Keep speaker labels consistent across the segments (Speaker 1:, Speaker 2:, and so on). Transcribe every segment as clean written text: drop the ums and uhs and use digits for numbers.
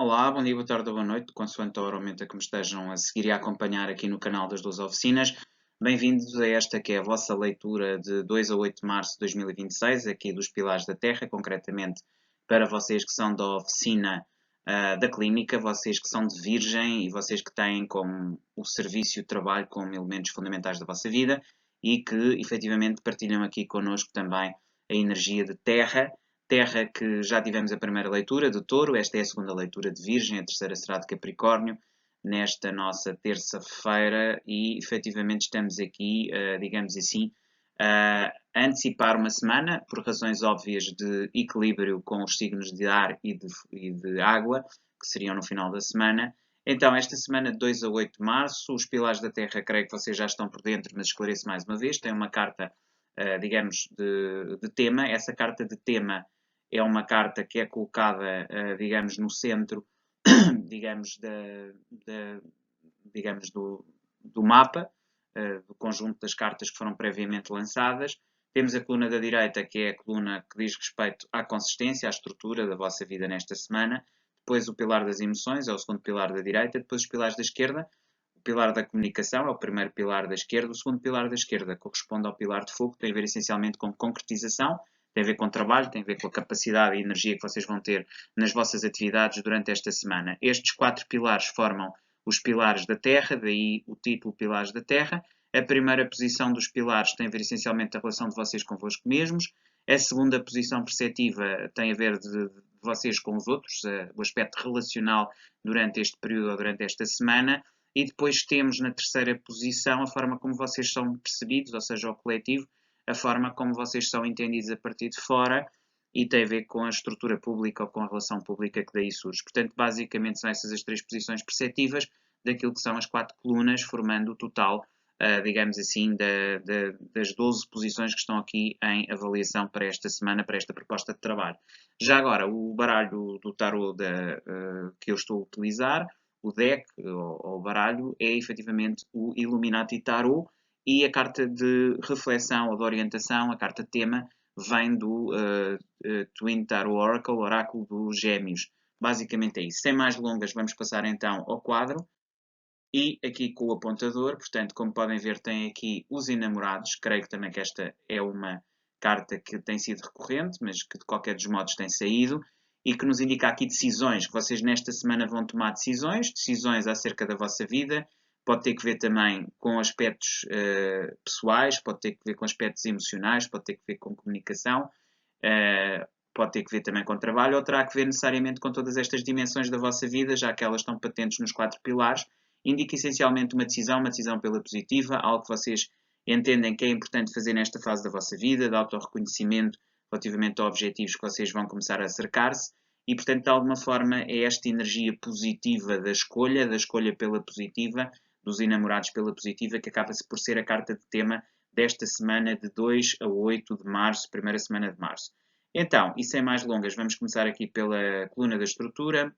Speaker 1: Olá, bom dia, boa tarde ou boa noite, consoante a hora ou momento a que me estejam a seguir e a acompanhar aqui no canal das 12 Oficinas. Bem-vindos a esta que é a vossa leitura de 2 a 8 de março de 2026, aqui dos Pilares da Terra, concretamente para vocês que são da oficina da clínica, vocês que são de Virgem e vocês que têm como o serviço e o trabalho como elementos fundamentais da vossa vida e que efetivamente partilham aqui connosco também a energia de Terra. Terra que já tivemos a primeira leitura de Touro, esta é a segunda leitura de Virgem, a terceira será de Capricórnio, nesta nossa terça-feira, e efetivamente estamos aqui, digamos assim, a antecipar uma semana, por razões óbvias de equilíbrio com os signos de ar e de água, que seriam no final da semana. Então, esta semana de 2 a 8 de março, os pilares da Terra, creio que vocês já estão por dentro, mas esclareço mais uma vez, tem uma carta, digamos, de tema. Essa carta de tema é uma carta que é colocada, digamos, no centro, digamos, digamos do mapa, do conjunto das cartas que foram previamente lançadas. Temos a coluna da direita, que é a coluna que diz respeito à consistência, à estrutura da vossa vida nesta semana. Depois o pilar das emoções, é o segundo pilar da direita. Depois os pilares da esquerda. O pilar da comunicação é o primeiro pilar da esquerda. O segundo pilar da esquerda corresponde ao pilar de fogo, tem a ver essencialmente com concretização, tem a ver com trabalho, tem a ver com a capacidade e energia que vocês vão ter nas vossas atividades durante esta semana. Estes quatro pilares formam os pilares da Terra, daí o título Pilares da Terra. A primeira posição dos pilares tem a ver essencialmente a relação de vocês convosco mesmos. A segunda posição perceptiva tem a ver de vocês com os outros, o aspecto relacional durante este período ou durante esta semana. E depois temos na terceira posição a forma como vocês são percebidos, ou seja, o coletivo, a forma como vocês são entendidos a partir de fora e tem a ver com a estrutura pública ou com a relação pública que daí surge. Portanto, basicamente são essas as três posições perceptivas daquilo que são as quatro colunas, formando o total, digamos assim, das 12 posições que estão aqui em avaliação para esta semana, para esta proposta de trabalho. Já agora, o baralho do tarot que eu estou a utilizar, o deck, ou o baralho, é efetivamente o Illuminati Tarot, e a carta de reflexão ou de orientação, a carta tema, vem do Twin Tarot Oracle, oráculo dos Gêmeos. Basicamente é isso. Sem mais delongas, vamos passar então ao quadro. E aqui com o apontador, portanto, como podem ver, tem aqui os enamorados. Creio que também que esta é uma carta que tem sido recorrente, mas que de qualquer dos modos tem saído, e que nos indica aqui decisões, que vocês nesta semana vão tomar decisões acerca da vossa vida. Pode ter que ver também com aspectos pessoais, pode ter que ver com aspectos emocionais, pode ter que ver com comunicação, pode ter que ver também com trabalho, ou terá que ver necessariamente com todas estas dimensões da vossa vida, já que elas estão patentes nos quatro pilares. Indica essencialmente uma decisão pela positiva, algo que vocês entendem que é importante fazer nesta fase da vossa vida, de autorreconhecimento relativamente a objetivos que vocês vão começar a acercar-se, e portanto de alguma forma é esta energia positiva da escolha pela positiva, dos enamorados pela positiva, que acaba-se por ser a carta de tema desta semana de 2 a 8 de março, primeira semana de março. Então, e sem mais delongas, vamos começar aqui pela coluna da estrutura.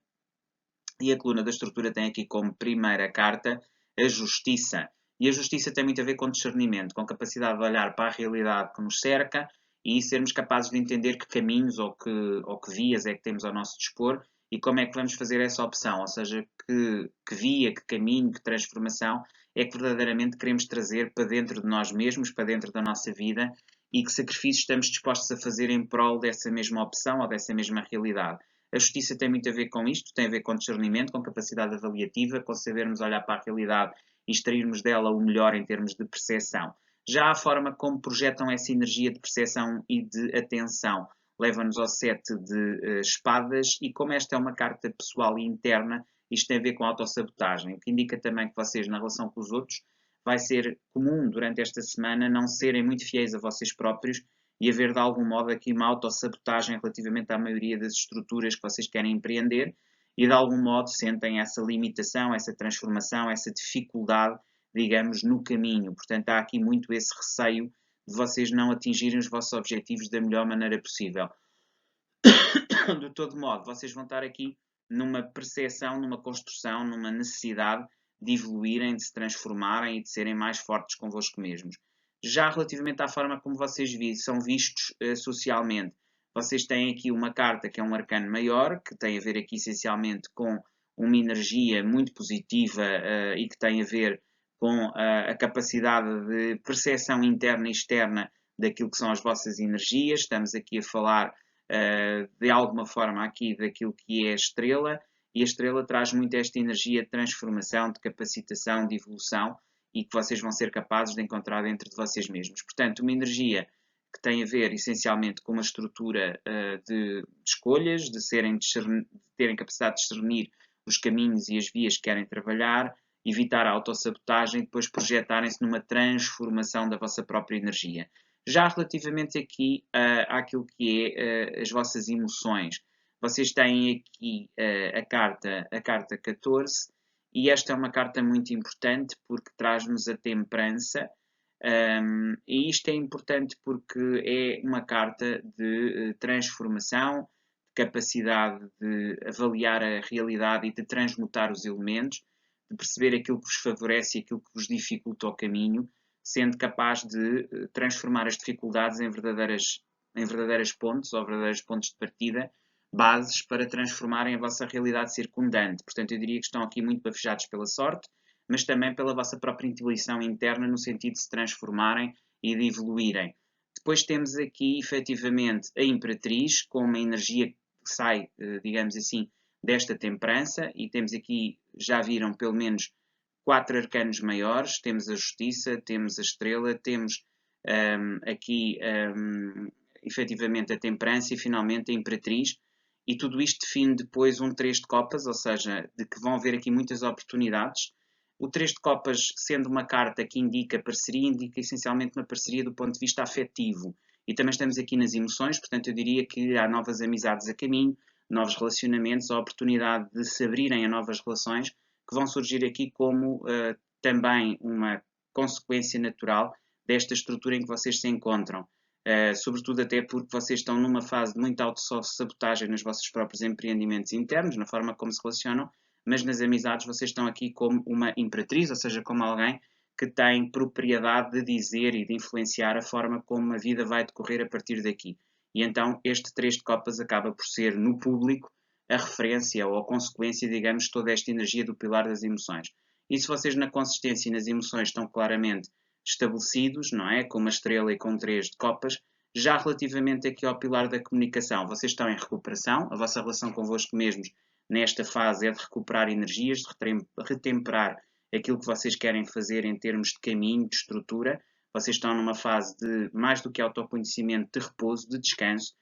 Speaker 1: E a coluna da estrutura tem aqui como primeira carta a justiça. E a justiça tem muito a ver com discernimento, com capacidade de olhar para a realidade que nos cerca e sermos capazes de entender que caminhos ou que vias é que temos ao nosso dispor e como é que vamos fazer essa opção, ou seja, que via, que caminho, que transformação é que verdadeiramente queremos trazer para dentro de nós mesmos, para dentro da nossa vida, e que sacrifícios estamos dispostos a fazer em prol dessa mesma opção ou dessa mesma realidade. A justiça tem muito a ver com isto, tem a ver com discernimento, com capacidade avaliativa, com sabermos olhar para a realidade e extrairmos dela o melhor em termos de percepção. Já a forma como projetam essa energia de percepção e de atenção leva-nos ao sete de espadas, e como esta é uma carta pessoal e interna, isto tem a ver com autossabotagem, o que indica também que vocês, na relação com os outros, vai ser comum durante esta semana não serem muito fiéis a vocês próprios e haver de algum modo aqui uma autossabotagem relativamente à maioria das estruturas que vocês querem empreender, e de algum modo sentem essa limitação, essa transformação, essa dificuldade, digamos, no caminho. Portanto, há aqui muito esse receio de vocês não atingirem os vossos objetivos da melhor maneira possível. De todo modo, vocês vão estar aqui numa percepção, numa construção, numa necessidade de evoluírem, de se transformarem e de serem mais fortes convosco mesmos. Já relativamente à forma como vocês são vistos socialmente, vocês têm aqui uma carta que é um arcano maior, que tem a ver aqui essencialmente com uma energia muito positiva e que tem a ver com a capacidade de percepção interna e externa daquilo que são as vossas energias. Estamos aqui a falar de alguma forma aqui daquilo que é a estrela, e a estrela traz muito esta energia de transformação, de capacitação, de evolução, e que vocês vão ser capazes de encontrar dentro de vocês mesmos. Portanto, uma energia que tem a ver essencialmente com uma estrutura de escolhas, de terem capacidade de discernir os caminhos e as vias que querem trabalhar, evitar a autossabotagem e depois projetarem-se numa transformação da vossa própria energia. Já relativamente aqui àquilo que é as vossas emoções, vocês têm aqui a carta 14, e esta é uma carta muito importante porque traz-nos a temperança, e isto é importante porque é uma carta de transformação, de capacidade de avaliar a realidade e de transmutar os elementos, de perceber aquilo que vos favorece e aquilo que vos dificulta o caminho, sendo capaz de transformar as dificuldades em verdadeiras pontes ou verdadeiros pontos de partida, bases para transformarem a vossa realidade circundante. Portanto, eu diria que estão aqui muito bafejados pela sorte, mas também pela vossa própria intuição interna, no sentido de se transformarem e de evoluírem. Depois temos aqui, efetivamente, a Imperatriz, com uma energia que sai, digamos assim, desta temperança, e temos aqui, já viram, pelo menos 4 arcanos maiores. Temos a Justiça, temos a Estrela, temos aqui, efetivamente, a Temperança e, finalmente, a Imperatriz. E tudo isto define depois um 3 de copas, ou seja, de que vão haver aqui muitas oportunidades. O 3 de copas, sendo uma carta que indica parceria, indica essencialmente uma parceria do ponto de vista afetivo. E também estamos aqui nas emoções, portanto eu diria que há novas amizades a caminho, novos relacionamentos, a oportunidade de se abrirem a novas relações, que vão surgir aqui como também uma consequência natural desta estrutura em que vocês se encontram. Sobretudo até porque vocês estão numa fase de muita autossabotagem nos vossos próprios empreendimentos internos, na forma como se relacionam, mas nas amizades vocês estão aqui como uma imperatriz, ou seja, como alguém que tem propriedade de dizer e de influenciar a forma como a vida vai decorrer a partir daqui. E então este 3 de copas acaba por ser, no público, a referência ou a consequência, digamos, de toda esta energia do pilar das emoções. E se vocês na consistência e nas emoções estão claramente estabelecidos, não é? Com uma estrela e com 3 de copas, já relativamente aqui ao pilar da comunicação, vocês estão em recuperação, a vossa relação convosco mesmos nesta fase é de recuperar energias, de retemperar aquilo que vocês querem fazer em termos de caminho, de estrutura. Vocês estão numa fase de, mais do que autoconhecimento, de repouso, de descanso,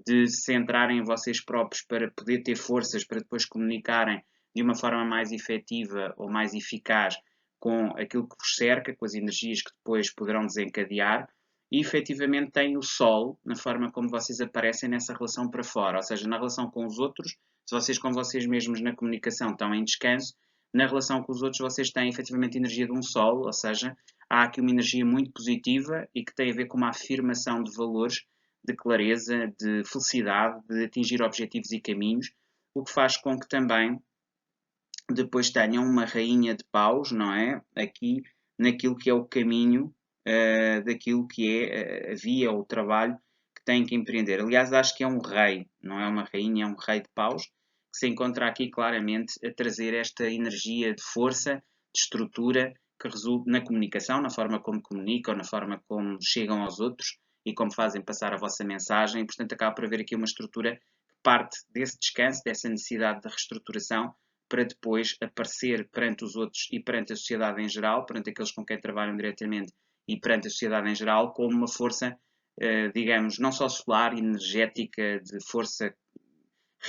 Speaker 1: de se centrarem em vocês próprios para poder ter forças para depois comunicarem de uma forma mais efetiva ou mais eficaz com aquilo que vos cerca, com as energias que depois poderão desencadear, e efetivamente tem o Sol na forma como vocês aparecem nessa relação para fora, ou seja, na relação com os outros, se vocês com vocês mesmos na comunicação estão em descanso, na relação com os outros vocês têm efetivamente a energia de um Sol, ou seja, há aqui uma energia muito positiva e que tem a ver com uma afirmação de valores, de clareza, de felicidade, de atingir objetivos e caminhos, o que faz com que também depois tenham uma rainha de paus, não é? Aqui naquilo que é o caminho daquilo que é a via ou o trabalho que têm que empreender. Aliás, acho que é um rei, não é uma rainha, é um rei de paus, que se encontra aqui claramente a trazer esta energia de força, de estrutura, que resulta na comunicação, na forma como comunicam, na forma como chegam aos outros e como fazem passar a vossa mensagem. E, portanto, acaba por haver aqui uma estrutura que parte desse descanso, dessa necessidade de reestruturação, para depois aparecer perante os outros e perante a sociedade em geral, perante aqueles com quem trabalham diretamente e perante a sociedade em geral, como uma força, digamos, não só solar, energética, de força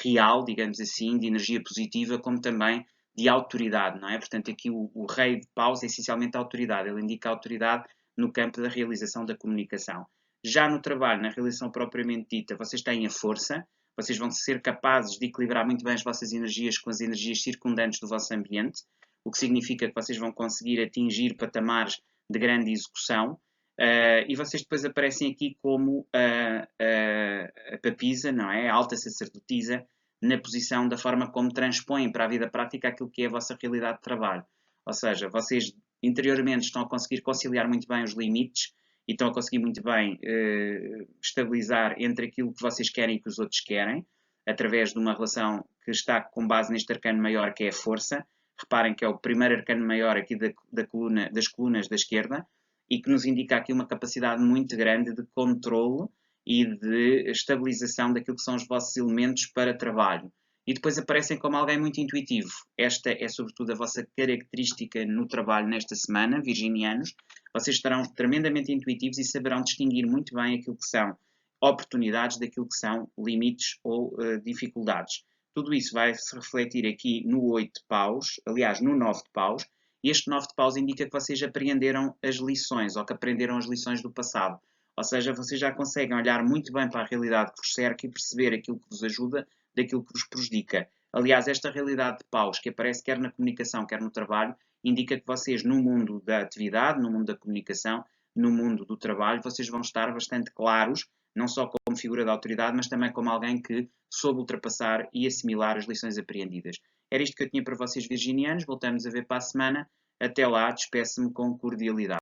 Speaker 1: real, digamos assim, de energia positiva, como também de autoridade, não é? Portanto, aqui o rei de paus é essencialmente a autoridade, ele indica a autoridade no campo da realização da comunicação. Já no trabalho, na realização propriamente dita, vocês têm a força, vocês vão ser capazes de equilibrar muito bem as vossas energias com as energias circundantes do vosso ambiente, o que significa que vocês vão conseguir atingir patamares de grande execução, e vocês depois aparecem aqui como a papisa, não é? A alta sacerdotisa, na posição da forma como transpõem para a vida prática aquilo que é a vossa realidade de trabalho. Ou seja, vocês interiormente estão a conseguir conciliar muito bem os limites e estão a conseguir muito bem estabilizar entre aquilo que vocês querem e que os outros querem, através de uma relação que está com base neste arcano maior, que é a força. Reparem que é o primeiro arcano maior aqui das colunas da esquerda, e que nos indica aqui uma capacidade muito grande de controle e de estabilização daquilo que são os vossos elementos para trabalho. E depois aparecem como alguém muito intuitivo. Esta é sobretudo a vossa característica no trabalho nesta semana, virginianos. Vocês estarão tremendamente intuitivos e saberão distinguir muito bem aquilo que são oportunidades daquilo que são limites ou dificuldades. Tudo isso vai se refletir aqui no 8 de paus, aliás, no 9 de paus. E este 9 de paus indica que vocês aprenderam as lições, ou que aprenderam as lições do passado. Ou seja, vocês já conseguem olhar muito bem para a realidade que vos cerca e perceber aquilo que vos ajuda daquilo que vos prejudica. Aliás, esta realidade de paus, que aparece quer na comunicação, quer no trabalho, indica que vocês, no mundo da atividade, no mundo da comunicação, no mundo do trabalho, vocês vão estar bastante claros, não só como figura de autoridade, mas também como alguém que soube ultrapassar e assimilar as lições apreendidas. Era isto que eu tinha para vocês, virginianos. Voltamos a ver para a semana. Até lá, despeço-me com cordialidade.